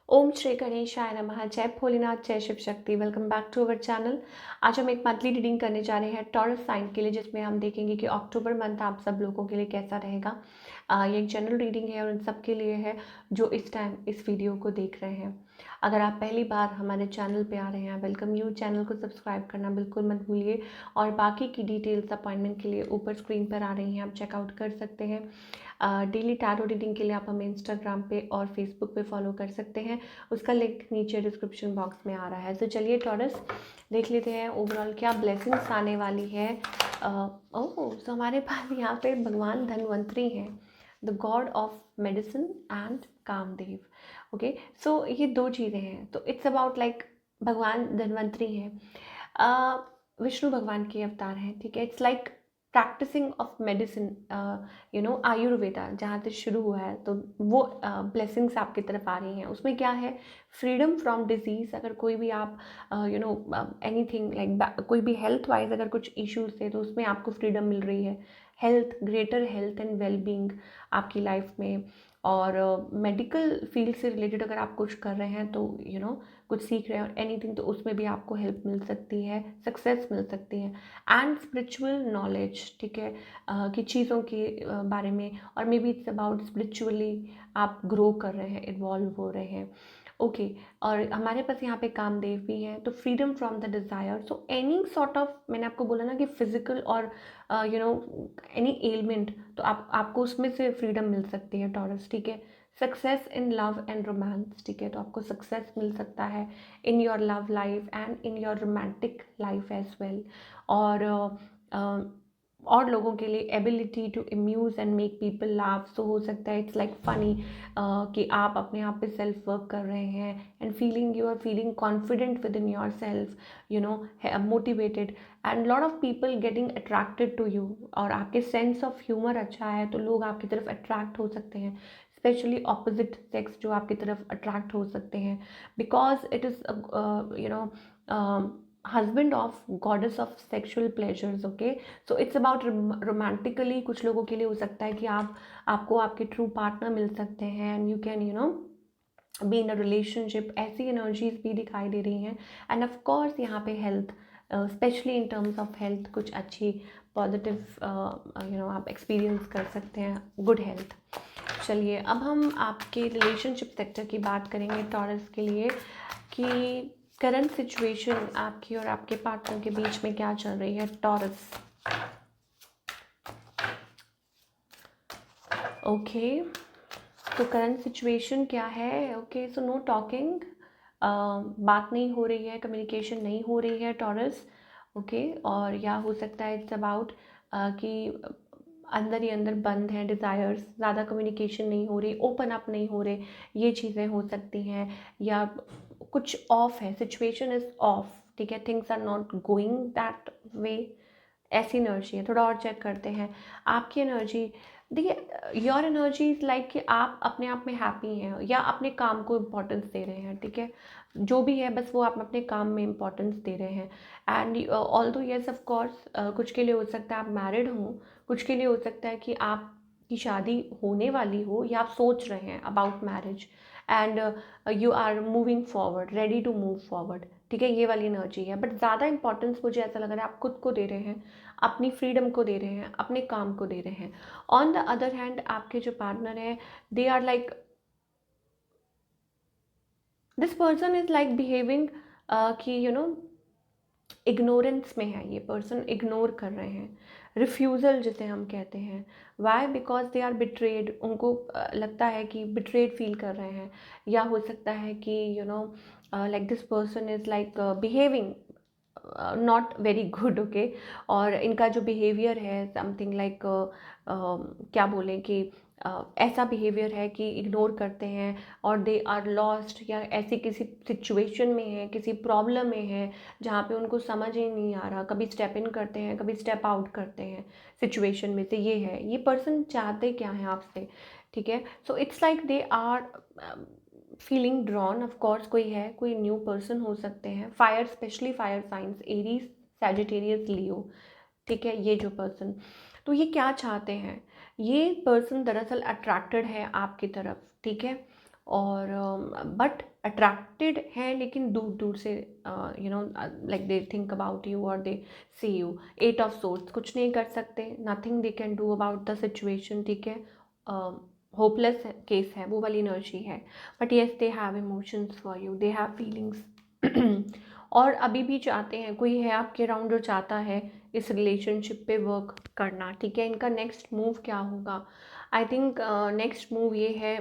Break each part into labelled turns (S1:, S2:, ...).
S1: ओम श्री गणेशाय नमः। जय भोलेनाथ, जय Shiv Shakti. Welcome back to our channel. आज हम एक मंथली रीडिंग करने जा रहे हैं टॉरस साइन के लिए, जिसमें हम देखेंगे कि अक्टूबर मंथ आप सब लोगों के लिए कैसा रहेगा। ये एक जनरल रीडिंग है और उन सब के लिए है जो इस टाइम इस वीडियो को देख रहे हैं। अगर आप पहली बार हमारे चैनल पे आ रहे हैं, वेलकम यू। चैनल को सब्सक्राइब करना बिल्कुल मत भूलिए और बाकी की डिटेल्स अपॉइंटमेंट के लिए ऊपर स्क्रीन पर आ रही हैं, आप चेकआउट कर सकते हैं। डेली टैरो रीडिंग के लिए आप हमें इंस्टाग्राम पे और फेसबुक पे फॉलो कर सकते हैं, उसका लिंक नीचे डिस्क्रिप्शन बॉक्स में आ रहा है। तो चलिए टॉरस देख लेते हैं ओवरऑल क्या ब्लेसिंग्स आने वाली है। ओह, तो हमारे पास यहाँ पे भगवान धन्वंतरी हैं, the god of medicine and Kamadeva. Okay, so ये दो चीज़ें हैं, तो इट्स अबाउट लाइक भगवान धन्वंतरी हैं, विष्णु भगवान के अवतार हैं, ठीक है। It's like practising of medicine, Ayurveda जहाँ से शुरू हुआ है, तो वो ब्लेसिंग्स आपकी तरफ आ रही हैं। उसमें क्या है, फ्रीडम फ्रॉम डिजीज़। अगर कोई भी आप एनीथिंग लाइक कोई भी हेल्थ वाइज अगर कुछ इश्यूज थे, तो उसमें आपको फ्रीडम मिल रही है। Health, greater health and wellbeing आपकी लाइफ में। और मेडिकल फील्ड से रिलेटेड अगर आप कुछ कर रहे हैं, तो कुछ सीख रहे हैं और एनीथिंग, तो उसमें भी आपको हेल्प मिल सकती है, सक्सेस मिल सकती है। एंड स्पिरिचुअल नॉलेज, ठीक है, कि चीज़ों के बारे में, और maybe it's about spiritually आप ग्रो कर रहे हैं, इन्वॉल्व हो रहे हैं। ओके, और हमारे पास यहाँ पे कामदेव भी हैं, तो freedom from the desire. So any sort of, मैंने आपको बोला ना कि फिजिकल और एनी एलिमेंट, तो आपको उसमें से फ्रीडम मिल सकती है टॉरस, ठीक है। Success in love and romance, ठीक है, तो आपको सक्सेस मिल सकता है in your love life and in your romantic life as well. और और लोगों के लिए ability to amuse and make people laugh. So हो सकता है इट्स लाइक फ़नी कि आप अपने आप पे सेल्फ वर्क कर रहे हैं and feeling, you are feeling confident with in your self, motivated and lot of people getting attracted to you. और आपके सेंस ऑफ ह्यूमर अच्छा है, तो लोग आपकी तरफ अट्रैक्ट हो सकते हैं, स्पेशली ऑपोजिट सेक्स जो आपकी तरफ अट्रैक्ट हो सकते हैं, because it is husband of goddess of sexual pleasures. Okay, so it's about romantically, कुछ लोगों के लिए हो सकता है कि आपको आपके ट्रू पार्टनर मिल सकते हैं and you can be in a relationship. ऐसी एनर्जीज भी दिखाई दे रही हैं। एंड ऑफ कोर्स यहाँ पे health, specially in terms of health, कुछ अच्छी पॉजिटिव आप एक्सपीरियंस कर सकते हैं, गुड हेल्थ। चलिए अब हम आपके रिलेशनशिप सेक्टर की बात करेंगे टॉरस के लिए, कि करंट सिचुएशन आपकी और आपके पार्टनर के बीच में क्या चल रही है टॉरस। ओके, तो करंट सिचुएशन क्या है। ओके, सो नो टॉकिंग, बात नहीं हो रही है, कम्युनिकेशन नहीं हो रही है टॉरस। ओके, और या हो सकता है इट्स अबाउट कि अंदर ही अंदर बंद है डिज़ायर्स, ज़्यादा कम्युनिकेशन नहीं हो रही, ओपन अप नहीं हो रहे, ये चीज़ें हो सकती हैं। या कुछ ऑफ है, सिचुएशन इज़ ऑफ, ठीक है, things are not going that way, ऐसी एनर्जी है। थोड़ा और चेक करते हैं आपकी एनर्जी। देखिए, योर एनर्जी इज़ लाइक कि आप अपने आप में हैप्पी हैं या अपने काम को इम्पोर्टेंस दे रहे हैं, ठीक है, जो भी है, बस वो आप अपने काम में इम्पोर्टेंस दे रहे हैं। And although yes of course, कुछ के लिए हो सकता है आप मैरिड हों, कुछ के लिए हो सकता है कि आपकी शादी होने वाली हो या आप सोच रहे हैं about marriage and you are moving forward, ready to move forward, ठीक है, ये वाली एनर्जी है। बट ज़्यादा इंपॉर्टेंस मुझे ऐसा लग रहा है आप खुद को दे रहे हैं, अपनी फ्रीडम को दे रहे हैं, अपने काम को दे रहे हैं। ऑन द अदर हैंड आपके जो पार्टनर है, they are like, this person is like behaving कि इग्नोरेंस में है। ये पर्सन इग्नोर कर रहे हैं, रिफ्यूज़ल जिसे हम कहते हैं। Why, because they are betrayed, उनको लगता है कि बिट्रेड फील कर रहे हैं। या हो सकता है कि like this person is like behaving not very good. Okay, और इनका जो बिहेवियर है समथिंग लाइक, क्या बोलें कि ऐसा बिहेवियर है कि इग्नोर करते हैं और दे आर लॉस्ट, या ऐसी किसी सिचुएशन में है, किसी प्रॉब्लम में है जहाँ पे उनको समझ ही नहीं आ रहा, कभी स्टेप इन करते हैं, कभी स्टेप आउट करते हैं सिचुएशन में से। ये है, ये पर्सन चाहते क्या हैं आपसे, ठीक है। So it's like they are feeling drawn. Of course कोई है, कोई न्यू पर्सन हो सकते हैं, fire, specially fire signs, Aries, Sagittarius, Leo, ठीक है, ये जो पर्सन। तो ये क्या चाहते हैं, ये पर्सन दरअसल अट्रैक्टेड है आपकी तरफ, ठीक है। और बट अट्रैक्टेड हैं लेकिन दूर दूर से, you know, like they think about you और दे सी यू। 8 ऑफ सोर्ड्स, कुछ नहीं कर सकते, nothing they can do about the situation, ठीक है, होपलेस केस है, वो वाली एनर्जी है। But yes they have emotions for you, they have feelings और अभी भी चाहते हैं, कोई है आपके अराउंड जो चाहता है इस रिलेशनशिप पे वर्क करना, ठीक है। इनका नेक्स्ट मूव क्या होगा, आई थिंक नेक्स्ट मूव ये है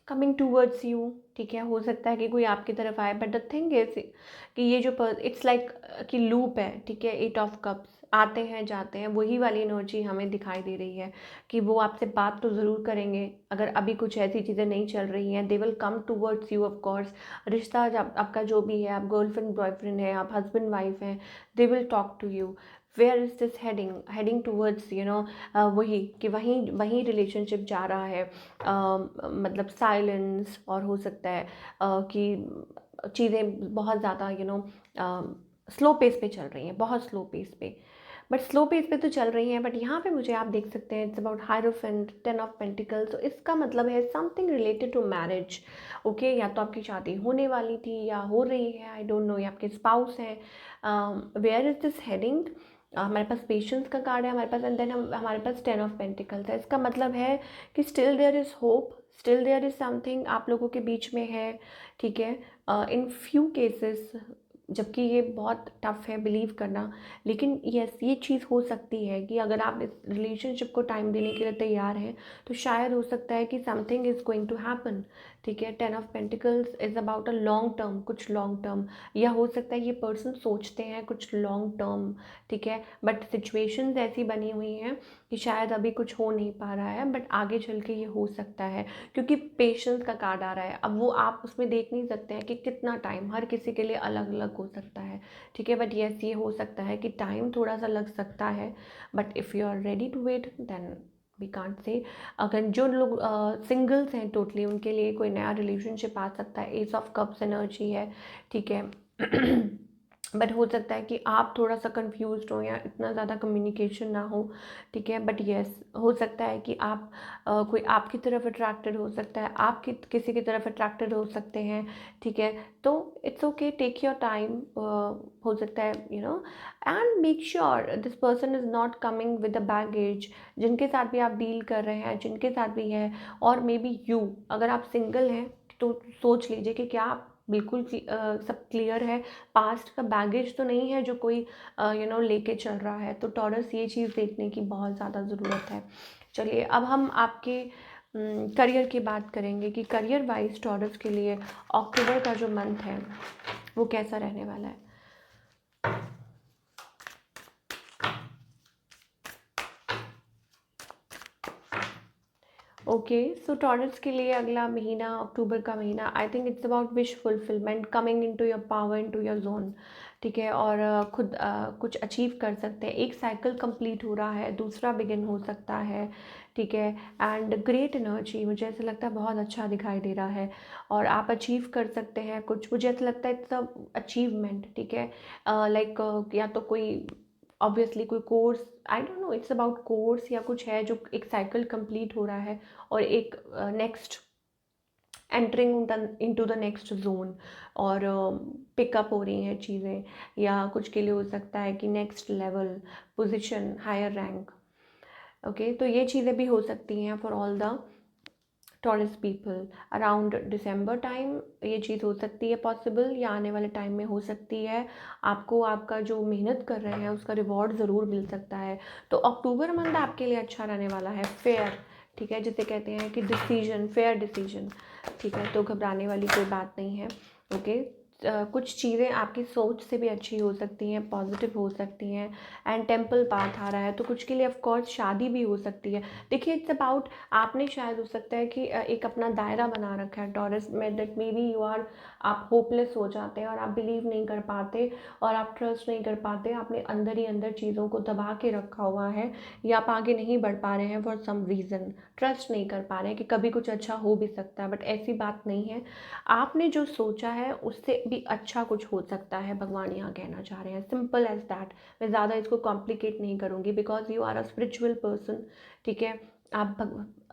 S1: कमिंग टूवर्ड्स यू, ठीक है। हो सकता है कि कोई आपकी तरफ आए, बट द थिंग इज कि ये जो इट्स लाइक कि लूप है, ठीक है। 8 ऑफ कप्स, आते हैं जाते हैं, वही वाली एनर्जी हमें दिखाई दे रही है कि वो आपसे बात तो ज़रूर करेंगे। अगर अभी कुछ ऐसी चीज़ें नहीं चल रही हैं, they will come towards you of course. रिश्ता जब आपका जो भी है, आप गर्लफ्रेंड बॉयफ्रेंड है, आप हस्बैंड वाइफ हैं, they will talk to you. Where is this heading, heading towards, you know, वही कि वहीं वहीं रिलेशनशिप जा रहा है। मतलब साइलेंस, और हो सकता है कि चीज़ें बहुत ज़्यादा, यू नो, स्लो पेस पे चल रही हैं, बहुत स्लो पेस पे। बट स्लो पेस पे तो चल रही हैं, बट यहाँ पे मुझे आप देख सकते हैं it's about hierophant, 10 of pentacles. तो इसका मतलब है something related to marriage, okay. या तो आपकी शादी होने वाली थी या हो रही है, आई डोंट नो, या आपके स्पाउस हैं। वेयर इज दिस हेडिंग, हमारे पास पेशेंस का कार्ड है हमारे पास, एंड देन हमारे पास 10 ऑफ पेंटिकल्स है। इसका मतलब है कि still there is hope, still there is something आप लोगों के बीच में है, ठीक है। इन फ्यू केसेस, जबकि ये बहुत टफ है बिलीव करना, लेकिन यस ये चीज़ हो सकती है कि अगर आप इस रिलेशनशिप को टाइम देने के लिए तैयार हैं, तो शायद हो सकता है कि something is going to happen, ठीक है। 10 of pentacles is about a long term, कुछ लॉन्ग टर्म, या हो सकता है ये पर्सन सोचते हैं कुछ लॉन्ग टर्म, ठीक है। बट सिचुएशंस ऐसी बनी हुई हैं कि शायद अभी कुछ हो नहीं पा रहा है, बट आगे चल के ये हो सकता है, क्योंकि पेशेंस का कार्ड आ रहा है। अब वो आप उसमें देख नहीं सकते हैं कि कितना टाइम, हर किसी के लिए अलग अलग हो सकता है, ठीक है। बट यस ये हो सकता है कि टाइम थोड़ा सा लग सकता है, but if you are ready to wait then we can't say. अगर जो लोग सिंगल्स हैं टोटली, उनके लिए कोई नया रिलेशनशिप आ सकता है। एस ऑफ कप्स एनर्जी है, ठीक है। बट हो सकता है कि आप थोड़ा सा कंफ्यूज्ड हो या इतना ज़्यादा कम्युनिकेशन ना हो, ठीक है। बट येस हो सकता है कि आप कोई आपकी तरफ अट्रैक्टेड हो सकता है, आप किसी की तरफ अट्रैक्टेड हो सकते हैं, ठीक है। तो it's okay, take your time, हो सकता है, you know, and make sure this person is not coming with a baggage. जिनके साथ भी आप डील कर रहे हैं, जिनके साथ भी है, और मे बी यू, अगर आप सिंगल हैं तो सोच लीजिए कि क्या आप बिल्कुल सब क्लियर है, पास्ट का बैगेज तो नहीं है जो कोई यू नो लेके चल रहा है। तो टॉरस ये चीज़ देखने की बहुत ज़्यादा ज़रूरत है। चलिए अब हम आपके करियर की बात करेंगे कि करियर वाइज टॉरस के लिए अक्टूबर का जो मंथ है वो कैसा रहने वाला है। ओके, सो टॉरस के लिए अगला महीना, अक्टूबर का महीना, आई think it's about wish fulfilment, coming into your power, into your zone, ठीक है। और खुद कुछ अचीव कर सकते हैं। एक साइकिल कंप्लीट हो रहा है, दूसरा बिगिन हो सकता है, ठीक है। एंड ग्रेट एनर्जी, मुझे ऐसा लगता है बहुत अच्छा दिखाई दे रहा है, और आप अचीव कर सकते हैं कुछ, मुझे ऐसा लगता है इट्स अ अचीवमेंट, ठीक है। लाइक या तो कोई ऑब्वियसली कोई course, I don't know, it's about course या कुछ है जो एक साइकिल कंप्लीट हो रहा है, और एक next entering into the next zone, और पिकअप हो रही हैं चीज़ें, या कुछ के लिए हो सकता है कि next level position, higher rank, okay. तो ये चीज़ें भी हो सकती हैं for all the Taurus people around December time. ये चीज़ हो सकती है पॉसिबल, या आने वाले टाइम में हो सकती है। आपको आपका जो मेहनत कर रहे हैं उसका रिवॉर्ड ज़रूर मिल सकता है। तो अक्टूबर मंथ आपके लिए अच्छा रहने वाला है, फेयर, ठीक है, जिसे कहते हैं कि डिसीजन, फेयर डिसीजन, ठीक है। तो घबराने वाली कोई बात नहीं है, ओके। कुछ चीज़ें आपकी सोच से भी अच्छी हो सकती हैं, पॉजिटिव हो सकती हैं। एंड टेम्पल पाथ आ रहा है, तो कुछ के लिए ऑफ कोर्स शादी भी हो सकती है। देखिए इट्स अबाउट, आपने शायद हो सकता है कि एक अपना दायरा बना रखा है टॉरस में, that may be you are, आप होपलेस हो जाते हैं और आप बिलीव नहीं कर पाते और आप ट्रस्ट नहीं कर पाते, आपने अंदर ही अंदर चीज़ों को दबा के रखा हुआ है, या आप आगे नहीं बढ़ पा रहे हैं फॉर सम रीज़न, ट्रस्ट नहीं कर पा रहे हैं कि कभी कुछ अच्छा हो भी सकता है। बट ऐसी बात नहीं है, आपने जो सोचा है उससे भी अच्छा कुछ हो सकता है, भगवान यहाँ कहना चाह रहे हैं, सिंपल एज दैट। मैं ज़्यादा इसको कॉम्प्लिकेट नहीं करूँगी, because you are a spiritual person, ठीक है। आप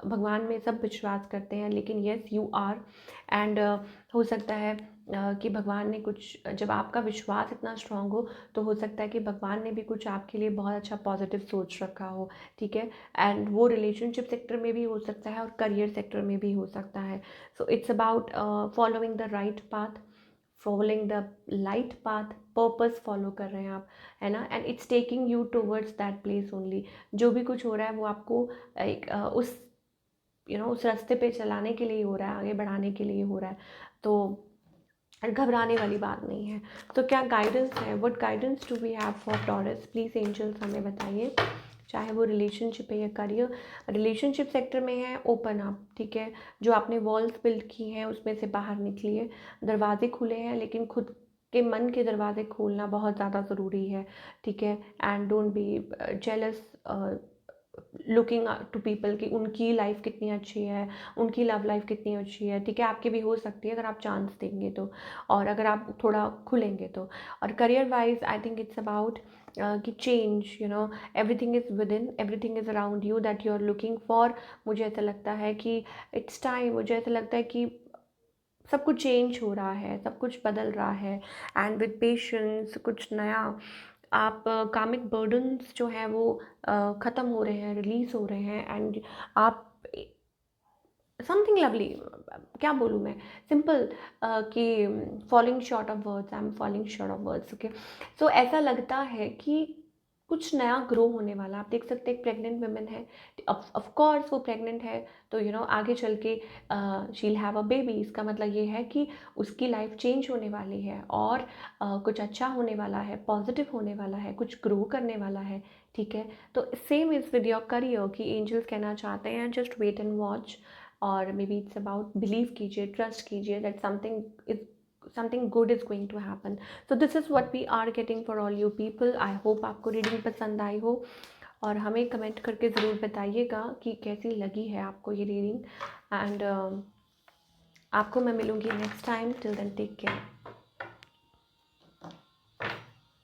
S1: भगवान में सब विश्वास करते हैं, लेकिन येस यू आर एंड हो सकता है कि भगवान ने कुछ, जब आपका विश्वास इतना स्ट्रांग हो तो हो सकता है कि भगवान ने भी कुछ आपके लिए बहुत अच्छा पॉजिटिव सोच रखा हो, ठीक है। एंड वो रिलेशनशिप सेक्टर में भी हो सकता है और करियर सेक्टर में भी हो सकता है। So it's about following the right path, following the light path, purpose follow कर रहे हैं आप, है ना। And it's taking you towards that place only. जो भी कुछ हो रहा है वो आपको एक उस उस रास्ते पे चलाने के लिए हो रहा है, आगे बढ़ाने के लिए हो रहा है। तो घबराने वाली बात नहीं है। तो क्या गाइडेंस है, what guidance do we have for Taurus, please angels हमें बताइए। चाहे वो रिलेशनशिप है या करियर। रिलेशनशिप सेक्टर में है, ओपन अप, ठीक है। जो आपने वॉल्स बिल्ड की हैं उसमें से बाहर निकलिए। दरवाजे खुले हैं लेकिन खुद के मन के दरवाजे खोलना बहुत ज़्यादा ज़रूरी है, ठीक है। And don't be jealous looking to people कि उनकी लाइफ कितनी अच्छी है, उनकी लव लाइफ कितनी अच्छी है, ठीक है। आपकी भी हो सकती है अगर आप चांस देंगे तो, और अगर आप थोड़ा खुलेंगे तो। और career wise I think it's about कि change, everything is within, everything is around you that you are looking for. मुझे ऐसा लगता है कि इट्स टाइम, मुझे ऐसा लगता है कि सब कुछ चेंज हो रहा है, सब कुछ बदल रहा है। एंड विद पेशेंस कुछ नया, आप कामिक बर्डन्स जो हैं वो ख़त्म हो रहे हैं, रिलीज़ हो रहे हैं। एंड आप समथिंग लवली, क्या बोलूँ मैं, सिंपल कि falling short of words, I am falling short of words, okay. So ऐसा लगता है कि कुछ नया ग्रो होने वाला। आप देख सकते हैं एक प्रेग्नेंट वुमेन है, ऑफ कोर्स वो प्रेग्नेंट है तो आगे चल के she will have a baby. इसका मतलब ये है कि उसकी लाइफ चेंज होने वाली है और कुछ अच्छा होने वाला है, पॉजिटिव होने वाला है, कुछ ग्रो करने वाला है, ठीक है। तो same is with your career कि एंजल्स कहना चाहते हैं जस्ट वेट एंड वॉच, और maybe it's about believe कीजिए, ट्रस्ट कीजिए that something good is going to happen. So this is what we are getting for all you people. I hope आपको reading पसंद आई हो, और हमें comment करके ज़रूर बताइएगा कि कैसी लगी है आपको ये रीडिंग। एंड आपको मैं मिलूँगी next time. Till then take care.